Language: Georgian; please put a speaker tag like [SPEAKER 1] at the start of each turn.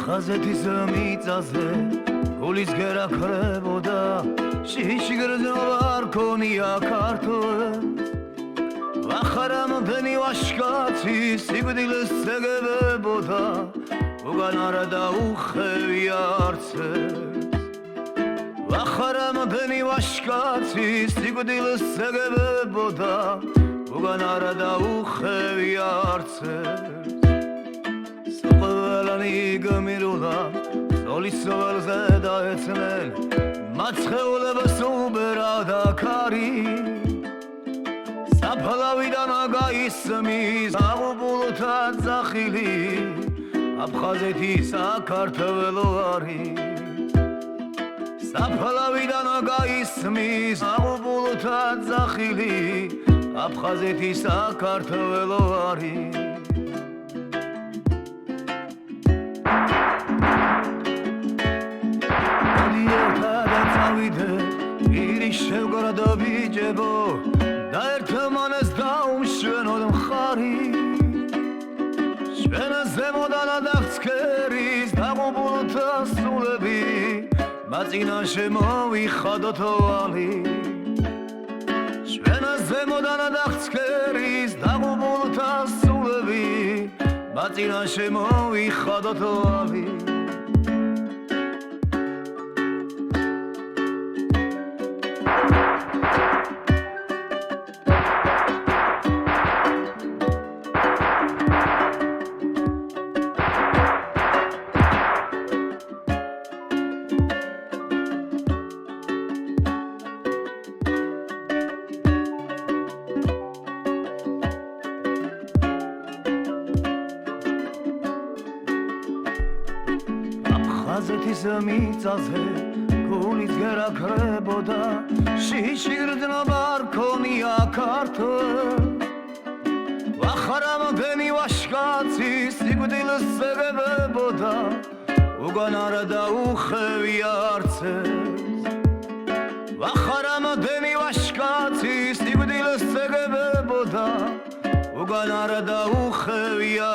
[SPEAKER 1] ხაზეთის მიწაზე გულის გერა ქრებოდა შიშგრძნობა არ ქონია ქართველს ვახარამდენი ვაშკაცი სიკვდილს ეგებებოდა უგან არა დაუხევია არცეს ვახარამდენი ვაშკაცი სიკვდილს ეგებებოდა უგან არა დაუხევია არცეს ყველანი გმირულა ზოლის სოველზე დაეცნენ მათ სხეულებას უბერა და ქარი საფალავიდან გაისმის აღუბულთა ძახილი აფხაზეთი საქართველო არის საფალავიდან გაისმის აღუბულთა ძახილი აფხაზეთი საქართველო არის შევგორა და ბიჭებო და ერთმანეს დაუმშვენოდ მხარი ჩვენს ზემოდან დაგცქერის დაღუპულთა სულები მათ წინაშე მოვიხადოთ ვალი ჩვენს ზემოდან დაგცქერის დაღუპულთა სულები მათ წინაშე მოვიხადოთ ვალი ხაზეთის მიწაზე გულის გერა ქრებოდა შიშგრძნობა არ ქონია ქართველს ვახარამდენი ვაშკაცი სიკვდილს ეგებებოდა უგან არა დაუხევია არცეს ვახარამდენი ვაშკაცი სიკვდილს ეგებებოდა უგან არა დაუხევია